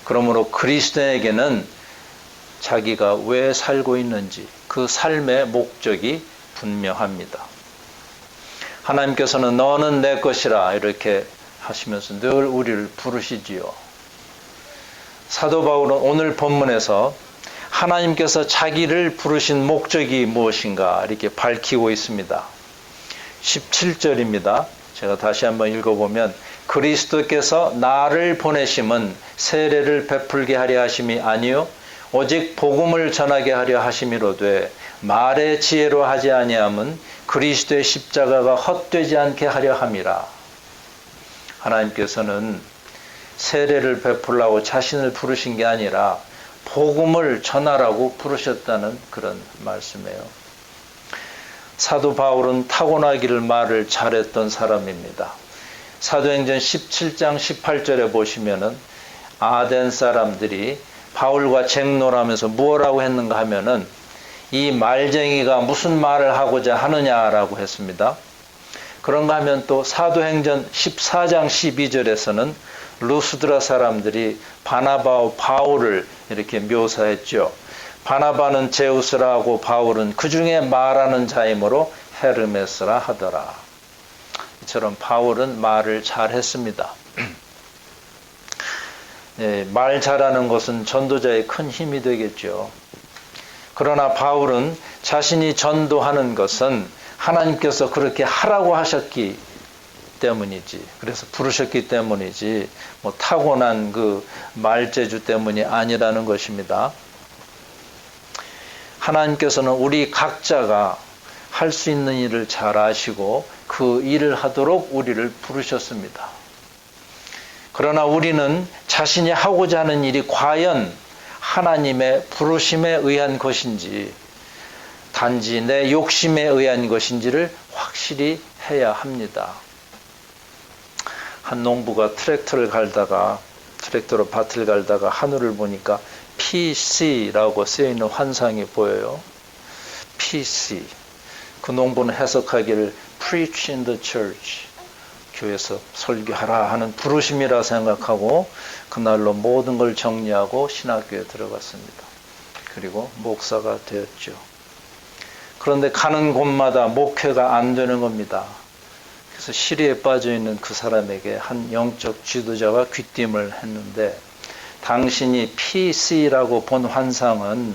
그러므로 그리스도에게는 자기가 왜 살고 있는지 그 삶의 목적이 분명합니다. 하나님께서는 너는 내 것이라 이렇게 하시면서 늘 우리를 부르시지요. 사도 바울은 오늘 본문에서 하나님께서 자기를 부르신 목적이 무엇인가 이렇게 밝히고 있습니다. 17절입니다. 제가 다시 한번 읽어보면 그리스도께서 나를 보내심은 세례를 베풀게 하려 하심이 아니요 오직 복음을 전하게 하려 하심이로되 말의 지혜로 하지 아니함은 그리스도의 십자가가 헛되지 않게 하려 함이라. 하나님께서는 세례를 베풀라고 자신을 부르신 게 아니라 복음을 전하라고 부르셨다는 그런 말씀이에요. 사도 바울은 타고나기를 말을 잘했던 사람입니다. 사도행전 17장 18절에 보시면은 아덴 사람들이 바울과 쟁론하면서 무엇라고 했는가 하면은 이 말쟁이가 무슨 말을 하고자 하느냐라고 했습니다. 그런가 하면 또 사도행전 14장 12절에서는 루스드라 사람들이 바나바와 바울을 이렇게 묘사했죠. 바나바는 제우스라 하고 바울은 그 중에 말하는 자이므로 헤르메스라 하더라. 이처럼 바울은 말을 잘했습니다. 네, 말 잘하는 것은 전도자의 큰 힘이 되겠죠. 그러나 바울은 자신이 전도하는 것은 하나님께서 그렇게 하라고 하셨기 때문이지, 그래서 부르셨기 때문이지 뭐 타고난 그 말재주 때문이 아니라는 것입니다. 하나님께서는 우리 각자가 할 수 있는 일을 잘 아시고 그 일을 하도록 우리를 부르셨습니다. 그러나 우리는 자신이 하고자 하는 일이 과연 하나님의 부르심에 의한 것인지 단지 내 욕심에 의한 것인지를 확실히 해야 합니다. 한 농부가 트랙터로 밭을 갈다가 하늘을 보니까 PC라고 쓰여있는 환상이 보여요. PC. 그 농부는 해석하기를 Preach in the church. 교회에서 설교하라 하는 부르심이라 생각하고 그날로 모든 걸 정리하고 신학교에 들어갔습니다. 그리고 목사가 되었죠. 그런데 가는 곳마다 목회가 안 되는 겁니다. 그래서 시리에 빠져있는 그 사람에게 한 영적 지도자가 귀띔을 했는데 당신이 PC라고 본 환상은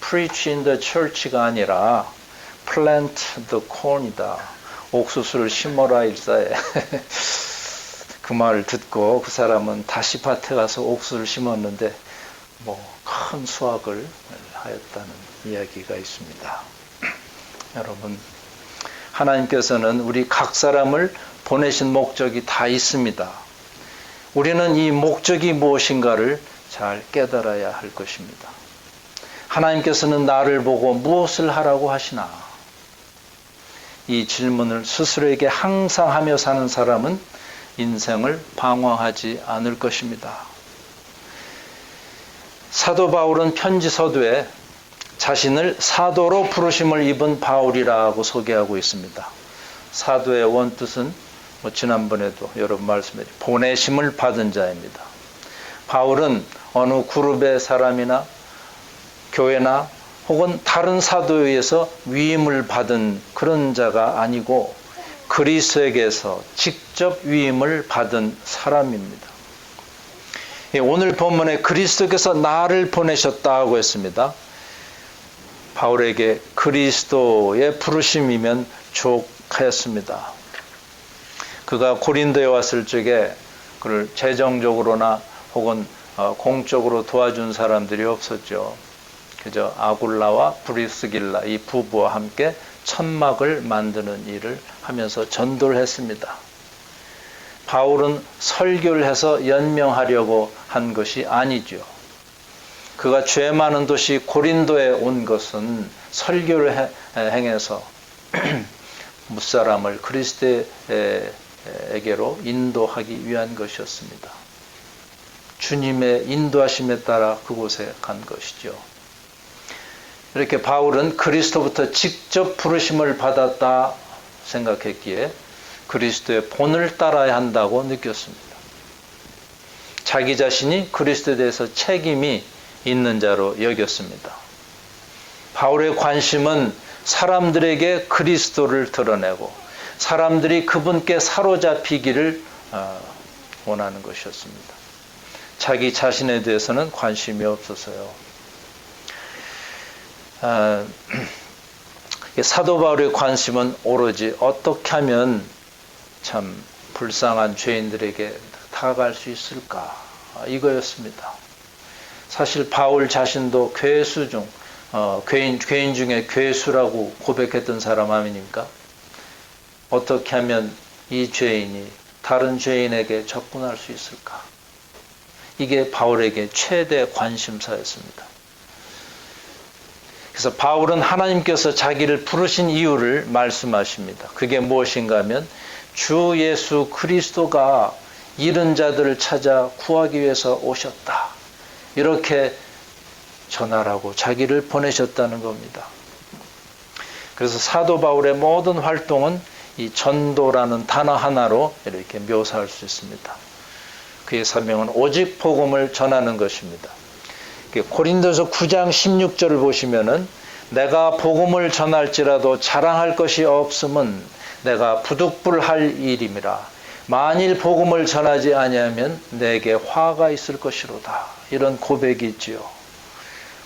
Preach in the church가 아니라 Plant the corn이다. 옥수수를 심어라 일사에. 그 말을 듣고 그 사람은 다시 밭에 가서 옥수수를 심었는데 큰 수확을 하였다는 이야기가 있습니다. 여러분, 하나님께서는 우리 각 사람을 보내신 목적이 다 있습니다. 우리는 이 목적이 무엇인가를 잘 깨달아야 할 것입니다. 하나님께서는 나를 보고 무엇을 하라고 하시나? 이 질문을 스스로에게 항상 하며 사는 사람은 인생을 방황하지 않을 것입니다. 사도 바울은 편지 서두에 자신을 사도로 부르심을 입은 바울이라고 소개하고 있습니다. 사도의 원뜻은 지난번에도 여러 번 말씀드린 보내심을 받은 자입니다. 바울은 어느 그룹의 사람이나 교회나 혹은 다른 사도에 의해서 위임을 받은 그런 자가 아니고 그리스도에게서 직접 위임을 받은 사람입니다. 오늘 본문에 그리스도께서 나를 보내셨다고 했습니다. 바울에게 그리스도의 부르심이면 족하였습니다. 그가 고린도에 왔을 적에 그를 재정적으로나 혹은 공적으로 도와준 사람들이 없었죠. 그저 아굴라와 브리스길라 이 부부와 함께 천막을 만드는 일을 하면서 전도를 했습니다. 바울은 설교를 해서 연명하려고 한 것이 아니죠. 그가 죄 많은 도시 고린도에 온 것은 설교를 행해서 무사람을 그리스도에게로 인도하기 위한 것이었습니다. 주님의 인도하심에 따라 그곳에 간 것이죠. 이렇게 바울은 그리스도부터 직접 부르심을 받았다 생각했기에 그리스도의 본을 따라야 한다고 느꼈습니다. 자기 자신이 그리스도에 대해서 책임이 있는 자로 여겼습니다. 바울의 관심은 사람들에게 그리스도를 드러내고 사람들이 그분께 사로잡히기를 원하는 것이었습니다. 자기 자신에 대해서는 관심이 없어서요. 사도 바울의 관심은 오로지 어떻게 하면 참 불쌍한 죄인들에게 다가갈 수 있을까, 이거였습니다. 사실 바울 자신도 괴수 중 괴인 중에 괴수라고 고백했던 사람 아닙니까? 어떻게 하면 이 죄인이 다른 죄인에게 접근할 수 있을까? 이게 바울에게 최대 관심사였습니다. 그래서 바울은 하나님께서 자기를 부르신 이유를 말씀하십니다. 그게 무엇인가 하면 주 예수 그리스도가 잃은 자들을 찾아 구하기 위해서 오셨다, 이렇게 전하라고 자기를 보내셨다는 겁니다. 그래서 사도 바울의 모든 활동은 이 전도라는 단어 하나로 이렇게 묘사할 수 있습니다. 그의 사명은 오직 복음을 전하는 것입니다. 고린도서 9장 16절을 보시면은 내가 복음을 전할지라도 자랑할 것이 없음은 내가 부득불할 일임이라. 만일 복음을 전하지 아니하면 내게 화가 있을 것이로다. 이런 고백이 있지요.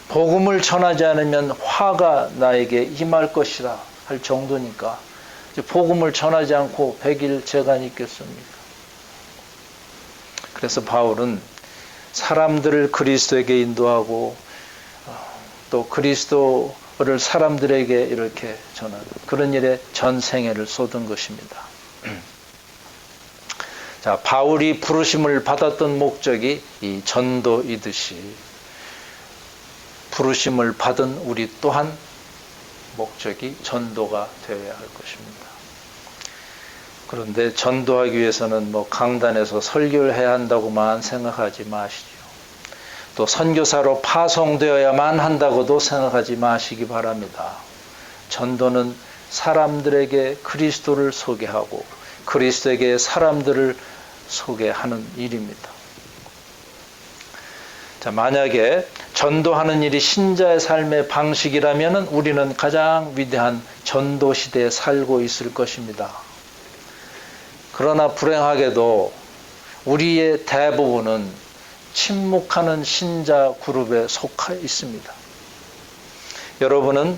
복음을 전하지 않으면 화가 나에게 임할 것이라 할 정도니까 복음을 전하지 않고 백일 재간이 있겠습니까? 그래서 바울은 사람들을 그리스도에게 인도하고 또 그리스도를 사람들에게 이렇게 전하는 그런 일에 전생애를 쏟은 것입니다. 자, 바울이 부르심을 받았던 목적이 이 전도이듯이 부르심을 받은 우리 또한 목적이 전도가 되어야 할 것입니다. 그런데 전도하기 위해서는 강단에서 설교를 해야 한다고만 생각하지 마시죠. 또 선교사로 파송되어야만 한다고도 생각하지 마시기 바랍니다. 전도는 사람들에게 그리스도를 소개하고 그리스도에게 사람들을 소개하는 일입니다. 자, 만약에 전도하는 일이 신자의 삶의 방식이라면 우리는 가장 위대한 전도 시대에 살고 있을 것입니다. 그러나 불행하게도 우리의 대부분은 침묵하는 신자 그룹에 속해 있습니다. 여러분은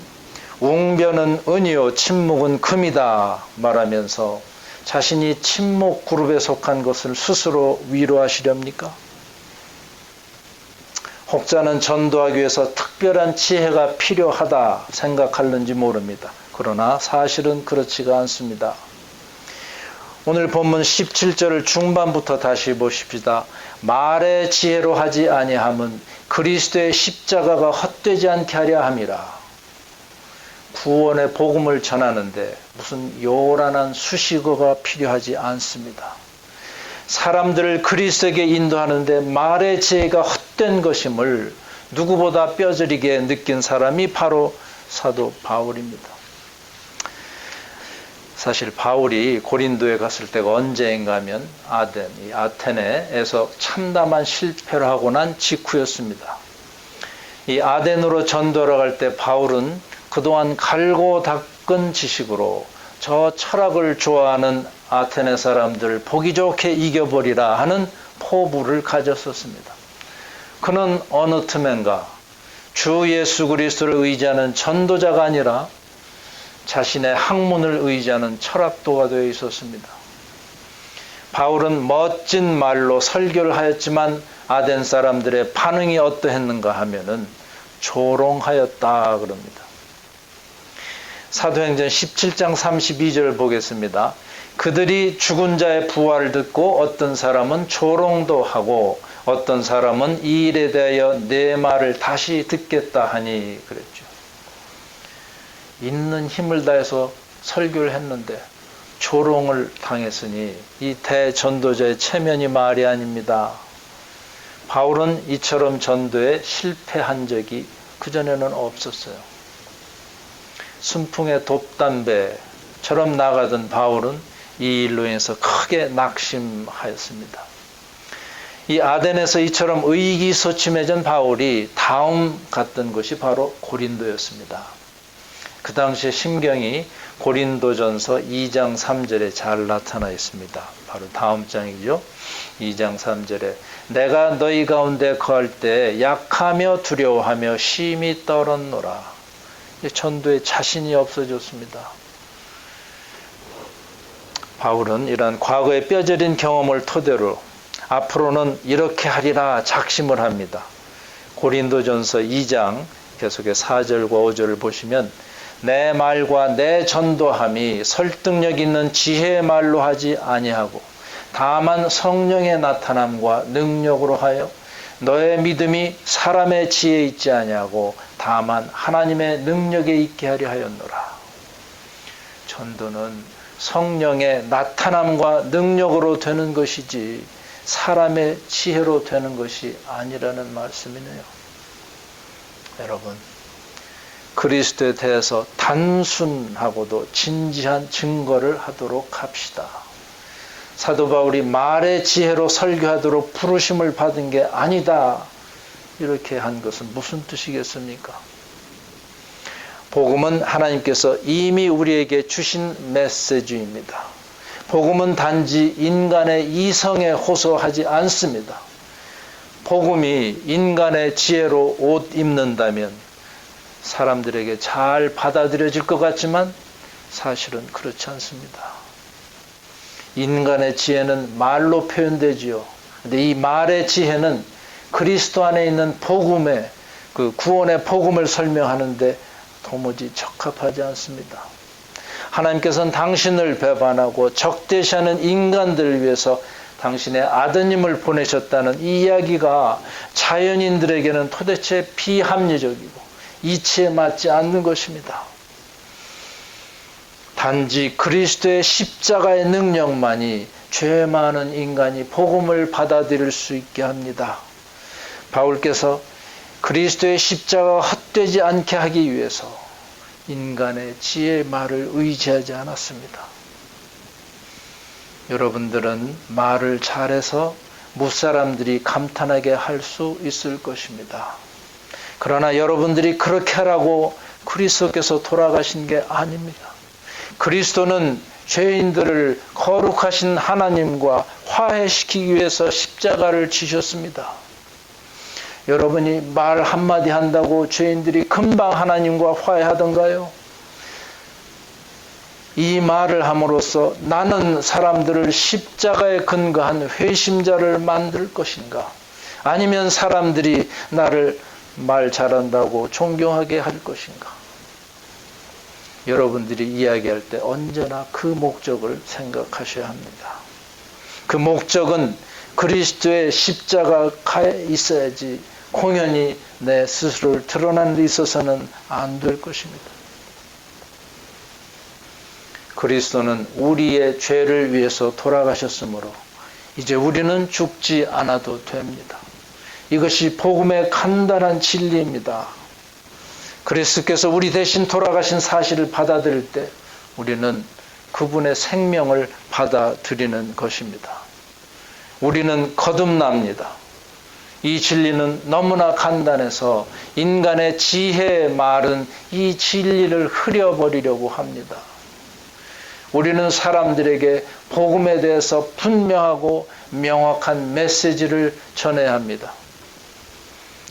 웅변은 은이요 침묵은 금이다 말하면서 자신이 침묵 그룹에 속한 것을 스스로 위로하시렵니까? 혹자는 전도하기 위해서 특별한 지혜가 필요하다 생각하는지 모릅니다. 그러나 사실은 그렇지가 않습니다. 오늘 본문 17절을 중반부터 다시 보십시다. 말의 지혜로 하지 아니함은 그리스도의 십자가가 헛되지 않게 하려 함이라. 구원의 복음을 전하는데 무슨 요란한 수식어가 필요하지 않습니다. 사람들을 그리스도에게 인도하는데 말의 지혜가 헛된 것임을 누구보다 뼈저리게 느낀 사람이 바로 사도 바울입니다. 사실 바울이 고린도에 갔을 때가 언제인가 하면 아테네에서 참담한 실패를 하고 난 직후였습니다. 이 아덴으로 전도를 갈 때 바울은 그동안 갈고 닦은 지식으로 저 철학을 좋아하는 아테네 사람들을 보기 좋게 이겨버리라 하는 포부를 가졌었습니다. 그는 어느 틈엔가 주 예수 그리스도를 의지하는 전도자가 아니라 자신의 학문을 의지하는 철학도가 되어 있었습니다. 바울은 멋진 말로 설교를 하였지만 아덴 사람들의 반응이 어떠했는가 하면은 조롱하였다 그럽니다. 사도행전 17장 32절 보겠습니다. 그들이 죽은 자의 부활을 듣고 어떤 사람은 조롱도 하고 어떤 사람은 이 일에 대하여 내 말을 다시 듣겠다 하니 그랬죠. 있는 힘을 다해서 설교를 했는데 조롱을 당했으니 이 대전도자의 체면이 말이 아닙니다. 바울은 이처럼 전도에 실패한 적이 그전에는 없었어요. 순풍의 돛담배처럼 나가던 바울은 이 일로 인해서 크게 낙심하였습니다. 이 아덴에서 이처럼 의기소침해진 바울이 다음 갔던 곳이 바로 고린도였습니다. 그 당시의 심경이 고린도전서 2장 3절에 잘 나타나 있습니다. 바로 다음 장이죠. 2장 3절에 내가 너희 가운데 거할 때 약하며 두려워하며 심히 떨었노라. 전도에 자신이 없어졌습니다. 바울은 이러한 과거의 뼈저린 경험을 토대로 앞으로는 이렇게 하리라 작심을 합니다. 고린도전서 2장 계속해서 4절과 5절을 보시면 내 말과 내 전도함이 설득력 있는 지혜의 말로 하지 아니하고 다만 성령의 나타남과 능력으로 하여 너의 믿음이 사람의 지혜에 있지 아니하고 다만 하나님의 능력에 있게 하려 하였노라. 전도는 성령의 나타남과 능력으로 되는 것이지 사람의 지혜로 되는 것이 아니라는 말씀이네요. 여러분, 그리스도에 대해서 단순하고도 진지한 증거를 하도록 합시다. 사도 바울이 말의 지혜로 설교하도록 부르심을 받은 게 아니다. 이렇게 한 것은 무슨 뜻이겠습니까? 복음은 하나님께서 이미 우리에게 주신 메시지입니다. 복음은 단지 인간의 이성에 호소하지 않습니다. 복음이 인간의 지혜로 옷 입는다면 사람들에게 잘 받아들여질 것 같지만 사실은 그렇지 않습니다. 인간의 지혜는 말로 표현되지요. 근데 이 말의 지혜는 그리스도 안에 있는 복음의 그 구원의 복음을 설명하는데 도무지 적합하지 않습니다. 하나님께서는 당신을 배반하고 적대시하는 인간들을 위해서 당신의 아드님을 보내셨다는 이 이야기가 자연인들에게는 도대체 비합리적이고 이치에 맞지 않는 것입니다. 단지 그리스도의 십자가의 능력만이 죄 많은 인간이 복음을 받아들일 수 있게 합니다. 바울께서 그리스도의 십자가가 헛되지 않게 하기 위해서 인간의 지혜의 말을 의지하지 않았습니다. 여러분들은 말을 잘해서 무사람들이 감탄하게 할 수 있을 것입니다. 그러나 여러분들이 그렇게 하라고 그리스도께서 돌아가신 게 아닙니다. 그리스도는 죄인들을 거룩하신 하나님과 화해시키기 위해서 십자가를 지셨습니다. 여러분이 말 한마디 한다고 죄인들이 금방 하나님과 화해하던가요? 이 말을 함으로써 나는 사람들을 십자가에 근거한 회심자를 만들 것인가? 아니면 사람들이 나를 말 잘한다고 존경하게 할 것인가? 여러분들이 이야기할 때 언제나 그 목적을 생각하셔야 합니다. 그 목적은 그리스도의 십자가에 있어야지 공연히 내 스스로를 드러나는 데 있어서는 안 될 것입니다. 그리스도는 우리의 죄를 위해서 돌아가셨으므로 이제 우리는 죽지 않아도 됩니다. 이것이 복음의 간단한 진리입니다. 그리스도께서 우리 대신 돌아가신 사실을 받아들일 때 우리는 그분의 생명을 받아들이는 것입니다. 우리는 거듭납니다. 이 진리는 너무나 간단해서 인간의 지혜의 말은 이 진리를 흐려버리려고 합니다. 우리는 사람들에게 복음에 대해서 분명하고 명확한 메시지를 전해야 합니다.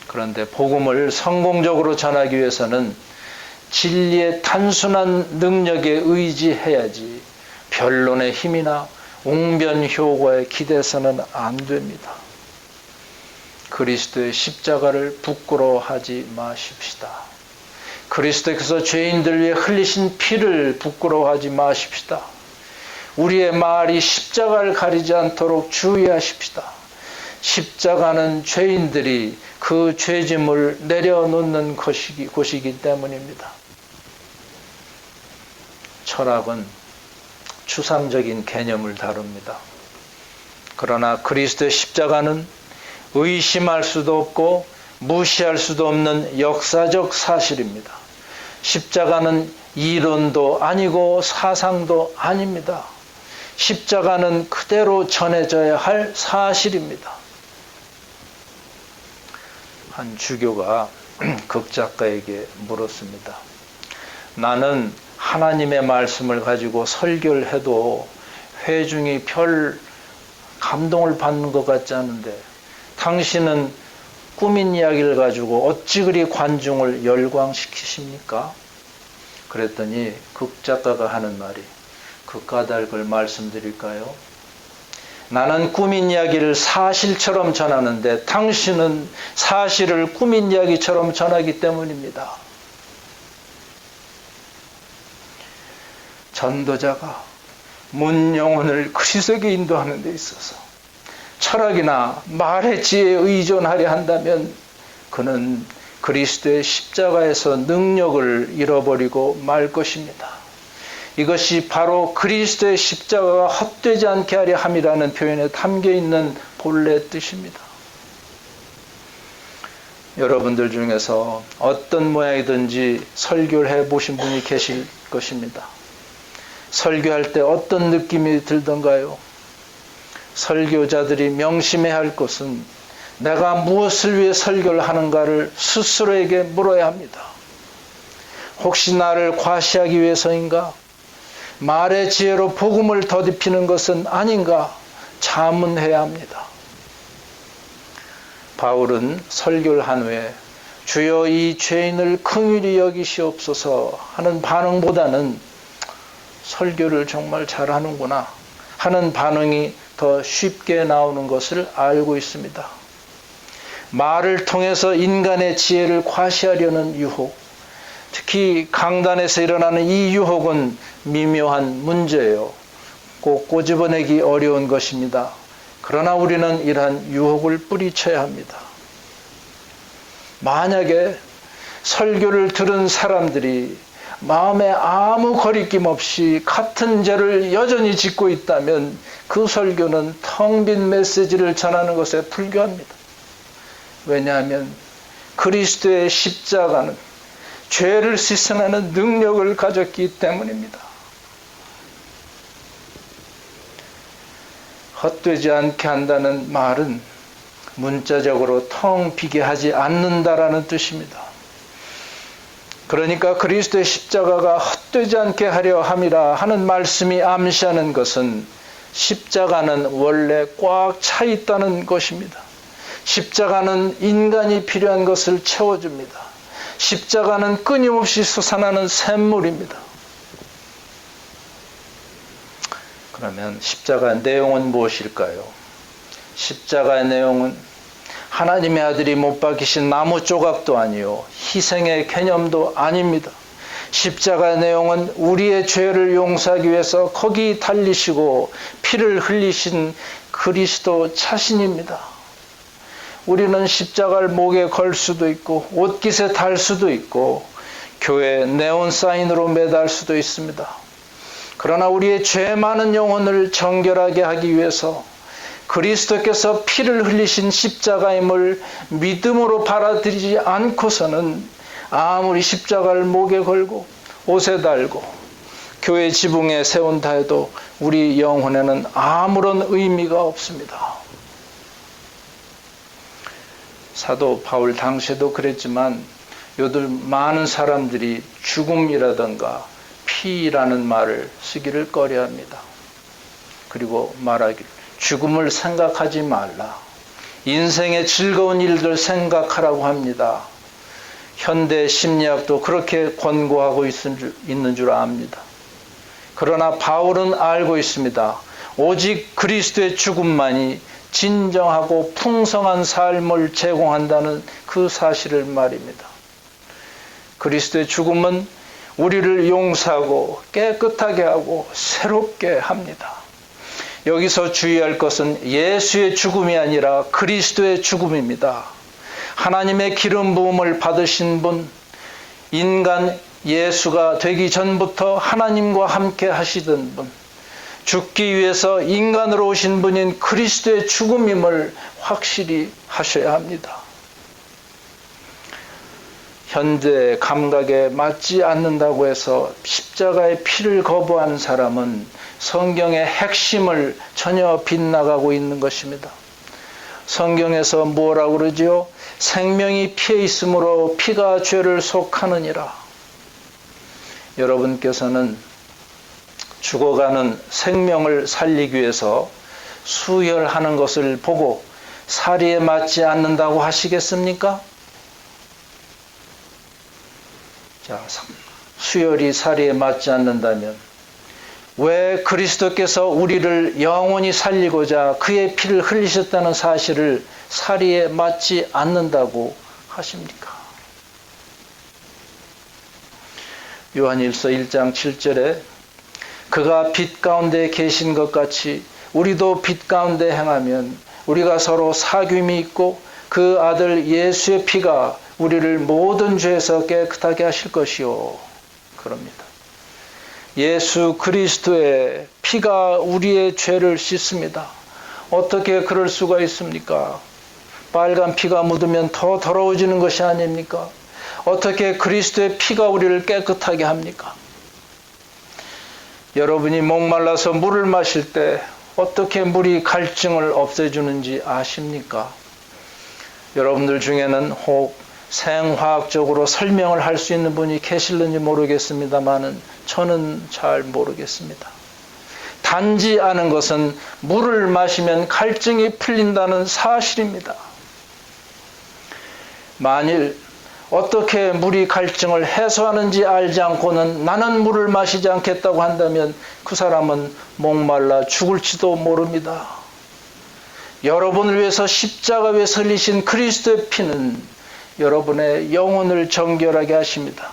그런데 복음을 성공적으로 전하기 위해서는 진리의 단순한 능력에 의지해야지 변론의 힘이나 웅변 효과에 기대서는 안 됩니다. 그리스도의 십자가를 부끄러워하지 마십시다. 그리스도께서 죄인들 위해 흘리신 피를 부끄러워하지 마십시다. 우리의 말이 십자가를 가리지 않도록 주의하십시다. 십자가는 죄인들이 그 죄짐을 내려놓는 곳이기 때문입니다. 철학은 추상적인 개념을 다룹니다. 그러나 그리스도의 십자가는 의심할 수도 없고 무시할 수도 없는 역사적 사실입니다. 십자가는 이론도 아니고 사상도 아닙니다. 십자가는 그대로 전해져야 할 사실입니다. 한 주교가 극작가에게 물었습니다. 나는 하나님의 말씀을 가지고 설교를 해도 회중이 별 감동을 받는 것 같지 않은데 당신은 꾸민 이야기를 가지고 어찌 그리 관중을 열광시키십니까? 그랬더니 극작가가 하는 말이 그 까닭을 말씀드릴까요? 나는 꾸민 이야기를 사실처럼 전하는데 당신은 사실을 꾸민 이야기처럼 전하기 때문입니다. 전도자가 문 영혼을 그리스도에게 인도하는 데 있어서 철학이나 말의 지혜에 의존하려 한다면 그는 그리스도의 십자가에서 능력을 잃어버리고 말 것입니다. 이것이 바로 그리스도의 십자가가 헛되지 않게 하려 함이라는 표현에 담겨있는 본래 뜻입니다. 여러분들 중에서 어떤 모양이든지 설교를 해보신 분이 계실 것입니다. 설교할 때 어떤 느낌이 들던가요? 설교자들이 명심해야 할 것은 내가 무엇을 위해 설교를 하는가를 스스로에게 물어야 합니다. 혹시 나를 과시하기 위해서인가? 말의 지혜로 복음을 더딥히는 것은 아닌가? 자문해야 합니다. 바울은 설교를 한 후에 주여 이 죄인을 긍휼히 여기시옵소서 하는 반응보다는 설교를 정말 잘하는구나 하는 반응이 더 쉽게 나오는 것을 알고 있습니다. 말을 통해서 인간의 지혜를 과시하려는 유혹, 특히 강단에서 일어나는 이 유혹은 미묘한 문제예요. 꼭 꼬집어내기 어려운 것입니다. 그러나 우리는 이러한 유혹을 뿌리쳐야 합니다. 만약에 설교를 들은 사람들이 마음에 아무 거리낌 없이 같은 죄를 여전히 짓고 있다면 그 설교는 텅 빈 메시지를 전하는 것에 불과합니다. 왜냐하면 그리스도의 십자가는 죄를 씻어내는 능력을 가졌기 때문입니다. 헛되지 않게 한다는 말은 문자적으로 텅 비게 하지 않는다라는 뜻입니다. 그러니까 그리스도의 십자가가 헛되지 않게 하려 함이라 하는 말씀이 암시하는 것은 십자가는 원래 꽉 차 있다는 것입니다. 십자가는 인간이 필요한 것을 채워줍니다. 십자가는 끊임없이 솟아나는 샘물입니다. 그러면 십자가의 내용은 무엇일까요? 십자가의 내용은 하나님의 아들이 못 박히신 나무 조각도 아니요 희생의 개념도 아닙니다. 십자가의 내용은 우리의 죄를 용서하기 위해서 거기 달리시고 피를 흘리신 그리스도 자신입니다. 우리는 십자가를 목에 걸 수도 있고 옷깃에 달 수도 있고 교회 네온사인으로 매달 수도 있습니다. 그러나 우리의 죄 많은 영혼을 정결하게 하기 위해서 그리스도께서 피를 흘리신 십자가임을 믿음으로 받아들이지 않고서는 아무리 십자가를 목에 걸고 옷에 달고 교회 지붕에 세운다 해도 우리 영혼에는 아무런 의미가 없습니다. 사도 바울 당시에도 그랬지만 요즘 많은 사람들이 죽음이라든가 피라는 말을 쓰기를 꺼려합니다. 그리고 말하기를 죽음을 생각하지 말라. 인생의 즐거운 일들 생각하라고 합니다. 현대 심리학도 그렇게 권고하고 있는 줄 압니다. 그러나 바울은 알고 있습니다. 오직 그리스도의 죽음만이 진정하고 풍성한 삶을 제공한다는 그 사실을 말입니다. 그리스도의 죽음은 우리를 용서하고 깨끗하게 하고 새롭게 합니다. 여기서 주의할 것은 예수의 죽음이 아니라 그리스도의 죽음입니다. 하나님의 기름 부음을 받으신 분, 인간 예수가 되기 전부터 하나님과 함께 하시던 분, 죽기 위해서 인간으로 오신 분인 그리스도의 죽음임을 확실히 하셔야 합니다. 현재 감각에 맞지 않는다고 해서 십자가의 피를 거부하는 사람은 성경의 핵심을 전혀 빗나가고 있는 것입니다. 성경에서 뭐라고 그러지요? 생명이 피에 있으므로 피가 죄를 속하느니라. 여러분께서는 죽어가는 생명을 살리기 위해서 수혈하는 것을 보고 사리에 맞지 않는다고 하시겠습니까? 자, 수혈이 사리에 맞지 않는다면 왜 그리스도께서 우리를 영원히 살리고자 그의 피를 흘리셨다는 사실을 사리에 맞지 않는다고 하십니까? 요한일서 1장 7절에 그가 빛 가운데 계신 것 같이 우리도 빛 가운데 행하면 우리가 서로 사귐이 있고 그 아들 예수의 피가 우리를 모든 죄에서 깨끗하게 하실 것이요. 그럽니다. 예수 그리스도의 피가 우리의 죄를 씻습니다. 어떻게 그럴 수가 있습니까? 빨간 피가 묻으면 더 더러워지는 것이 아닙니까? 어떻게 그리스도의 피가 우리를 깨끗하게 합니까? 여러분이 목말라서 물을 마실 때 어떻게 물이 갈증을 없애주는지 아십니까? 여러분들 중에는 혹 생화학적으로 설명을 할 수 있는 분이 계실는지 모르겠습니다만은 저는 잘 모르겠습니다. 단지 아는 것은 물을 마시면 갈증이 풀린다는 사실입니다. 만일 어떻게 물이 갈증을 해소하는지 알지 않고는 나는 물을 마시지 않겠다고 한다면 그 사람은 목말라 죽을지도 모릅니다. 여러분을 위해서 십자가 위에 흘리신 그리스도의 피는 여러분의 영혼을 정결하게 하십니다.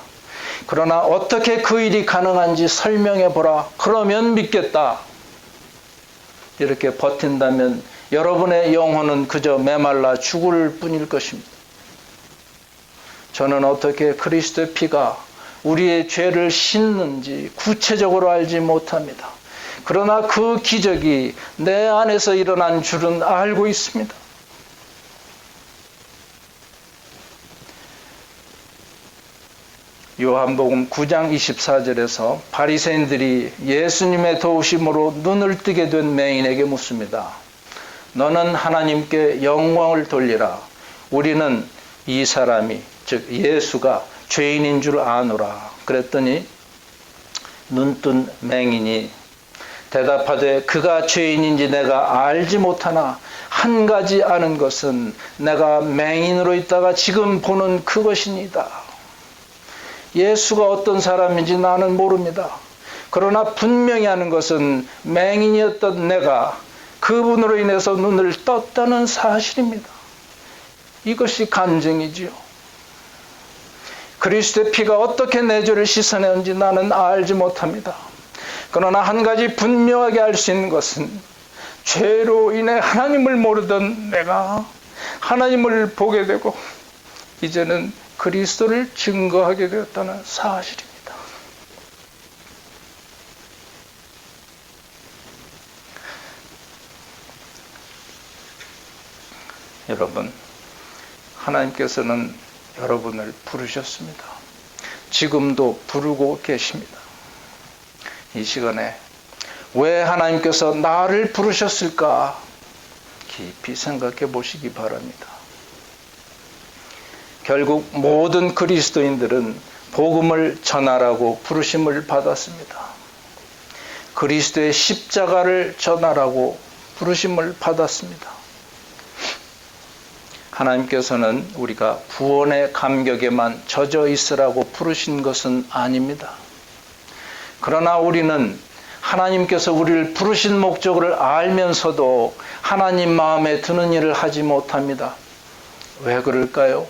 그러나 어떻게 그 일이 가능한지 설명해 보라. 그러면 믿겠다. 이렇게 버틴다면 여러분의 영혼은 그저 메말라 죽을 뿐일 것입니다. 저는 어떻게 그리스도의 피가 우리의 죄를 씻는지 구체적으로 알지 못합니다. 그러나 그 기적이 내 안에서 일어난 줄은 알고 있습니다. 요한복음 9장 24절에서 바리새인들이 예수님의 도우심으로 눈을 뜨게 된 맹인에게 묻습니다. 너는 하나님께 영광을 돌리라. 우리는 이 사람이 즉 예수가 죄인인 줄 아노라. 그랬더니 눈뜬 맹인이 대답하되 그가 죄인인지 내가 알지 못하나 한 가지 아는 것은 내가 맹인으로 있다가 지금 보는 그것이니이다. 예수가 어떤 사람인지 나는 모릅니다. 그러나 분명히 아는 것은 맹인이었던 내가 그분으로 인해서 눈을 떴다는 사실입니다. 이것이 간증이지요. 그리스도의 피가 어떻게 내 죄를 씻어내는지 나는 알지 못합니다. 그러나 한 가지 분명하게 알 수 있는 것은 죄로 인해 하나님을 모르던 내가 하나님을 보게 되고 이제는 그리스도를 증거하게 되었다는 사실입니다. 여러분, 하나님께서는 여러분을 부르셨습니다. 지금도 부르고 계십니다. 이 시간에 왜 하나님께서 나를 부르셨을까 깊이 생각해 보시기 바랍니다. 결국 모든 그리스도인들은 복음을 전하라고 부르심을 받았습니다. 그리스도의 십자가를 전하라고 부르심을 받았습니다. 하나님께서는 우리가 구원의 감격에만 젖어 있으라고 부르신 것은 아닙니다. 그러나 우리는 하나님께서 우리를 부르신 목적을 알면서도 하나님 마음에 드는 일을 하지 못합니다. 왜 그럴까요?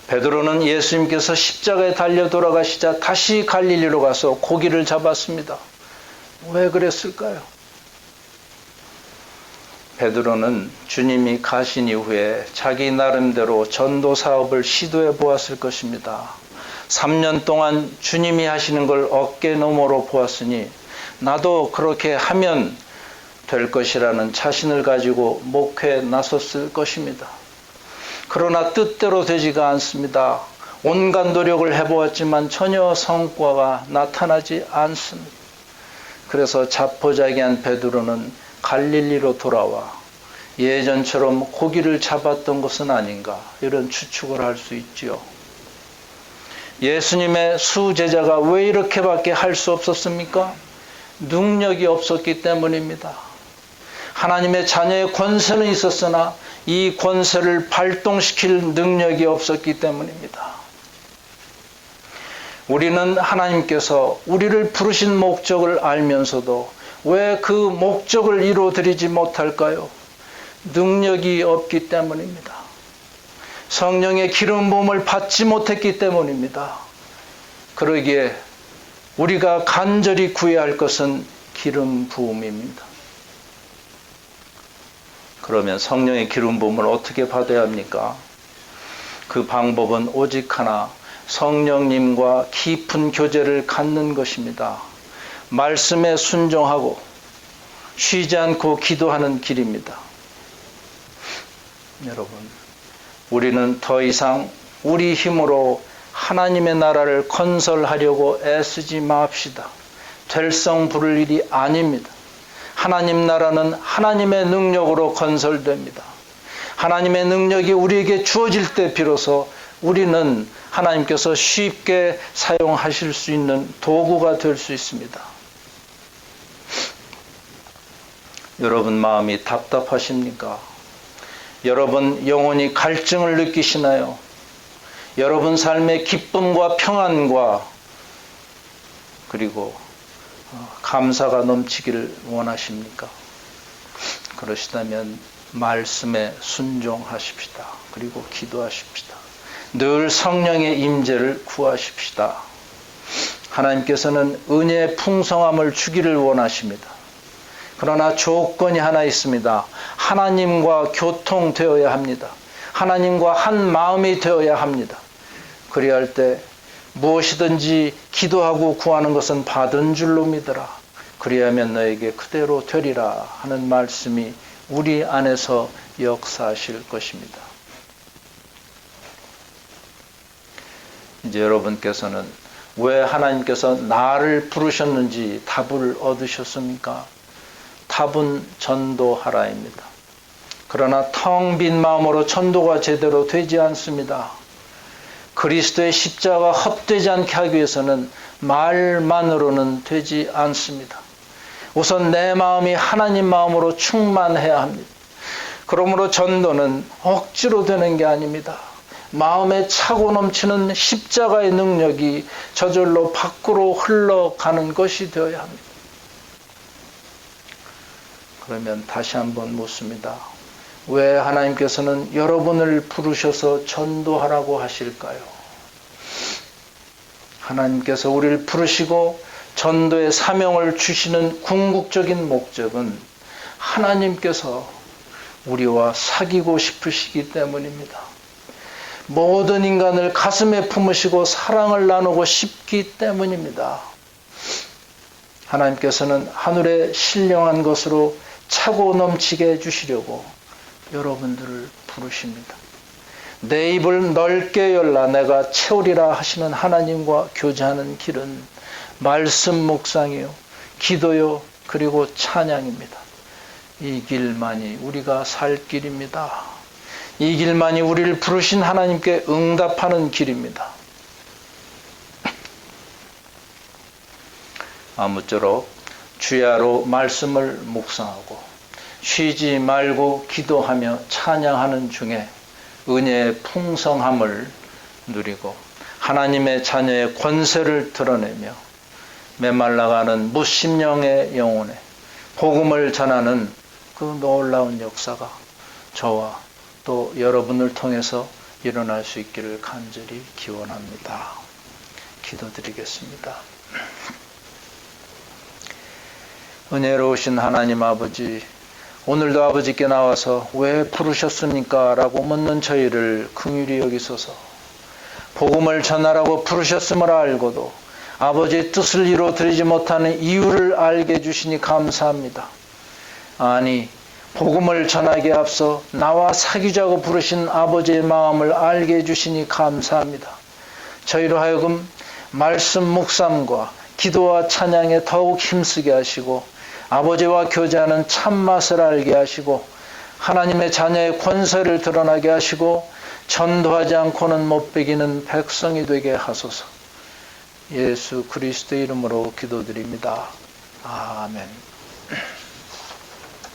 베드로는 예수님께서 십자가에 달려 돌아가시자 다시 갈릴리로 가서 고기를 잡았습니다. 왜 그랬을까요? 베드로는 주님이 가신 이후에 자기 나름대로 전도 사업을 시도해 보았을 것입니다. 3년 동안 주님이 하시는 걸 어깨너머로 보았으니 나도 그렇게 하면 될 것이라는 자신을 가지고 목회에 나섰을 것입니다. 그러나 뜻대로 되지가 않습니다. 온갖 노력을 해보았지만 전혀 성과가 나타나지 않습니다. 그래서 자포자기한 베드로는 갈릴리로 돌아와 예전처럼 고기를 잡았던 것은 아닌가, 이런 추측을 할 수 있지요. 예수님의 수제자가 왜 이렇게밖에 할 수 없었습니까? 능력이 없었기 때문입니다. 하나님의 자녀의 권세는 있었으나 이 권세를 발동시킬 능력이 없었기 때문입니다. 우리는 하나님께서 우리를 부르신 목적을 알면서도 왜 그 목적을 이루어드리지 못할까요? 능력이 없기 때문입니다. 성령의 기름 부음을 받지 못했기 때문입니다. 그러기에 우리가 간절히 구해야 할 것은 기름 부음입니다. 그러면 성령의 기름 부음을 어떻게 받아야 합니까? 그 방법은 오직 하나, 성령님과 깊은 교제를 갖는 것입니다. 말씀에 순종하고 쉬지 않고 기도하는 길입니다. 여러분, 우리는 더 이상 우리 힘으로 하나님의 나라를 건설하려고 애쓰지 맙시다. 될성 부를 일이 아닙니다. 하나님 나라는 하나님의 능력으로 건설됩니다. 하나님의 능력이 우리에게 주어질 때 비로소 우리는 하나님께서 쉽게 사용하실 수 있는 도구가 될 수 있습니다. 여러분 마음이 답답하십니까? 여러분 영혼이 갈증을 느끼시나요? 여러분 삶의 기쁨과 평안과 그리고 감사가 넘치기를 원하십니까? 그러시다면 말씀에 순종하십시다. 그리고 기도하십시다. 늘 성령의 임재를 구하십시다. 하나님께서는 은혜의 풍성함을 주기를 원하십니다. 그러나 조건이 하나 있습니다. 하나님과 교통되어야 합니다. 하나님과 한 마음이 되어야 합니다. 그래야 할 때 무엇이든지 기도하고 구하는 것은 받은 줄로 믿어라. 그리하면 너에게 그대로 되리라 하는 말씀이 우리 안에서 역사하실 것입니다. 이제 여러분께서는 왜 하나님께서 나를 부르셨는지 답을 얻으셨습니까? 답은 전도하라입니다. 그러나 텅 빈 마음으로 전도가 제대로 되지 않습니다. 그리스도의 십자가 헛되지 않게 하기 위해서는 말만으로는 되지 않습니다. 우선 내 마음이 하나님 마음으로 충만해야 합니다. 그러므로 전도는 억지로 되는 게 아닙니다. 마음에 차고 넘치는 십자가의 능력이 저절로 밖으로 흘러가는 것이 되어야 합니다. 그러면 다시 한번 묻습니다. 왜 하나님께서는 여러분을 부르셔서 전도하라고 하실까요? 하나님께서 우리를 부르시고 전도의 사명을 주시는 궁극적인 목적은 하나님께서 우리와 사귀고 싶으시기 때문입니다. 모든 인간을 가슴에 품으시고 사랑을 나누고 싶기 때문입니다. 하나님께서는 하늘의 신령한 것으로 차고 넘치게 해주시려고 여러분들을 부르십니다. 내 입을 넓게 열라 내가 채우리라 하시는 하나님과 교제하는 길은 말씀 묵상이요, 기도요, 그리고 찬양입니다. 이 길만이 우리가 살 길입니다. 이 길만이 우리를 부르신 하나님께 응답하는 길입니다. 아무쪼록 주야로 말씀을 묵상하고 쉬지 말고 기도하며 찬양하는 중에 은혜의 풍성함을 누리고 하나님의 자녀의 권세를 드러내며 메말라가는 무심령의 영혼에 복음을 전하는 그 놀라운 역사가 저와 또 여러분을 통해서 일어날 수 있기를 간절히 기원합니다. 기도드리겠습니다. 은혜로우신 하나님 아버지, 오늘도 아버지께 나와서 왜 부르셨습니까? 라고 묻는 저희를 긍휼히 여기소서. 복음을 전하라고 부르셨음을 알고도 아버지의 뜻을 이루어드리지 못하는 이유를 알게 해주시니 감사합니다. 아니, 복음을 전하기에 앞서 나와 사귀자고 부르신 아버지의 마음을 알게 해주시니 감사합니다. 저희로 하여금 말씀 묵상과 기도와 찬양에 더욱 힘쓰게 하시고 아버지와 교제하는 참맛을 알게 하시고 하나님의 자녀의 권세를 드러나게 하시고 전도하지 않고는 못 배기는 백성이 되게 하소서. 예수 그리스도의 이름으로 기도드립니다. 아멘.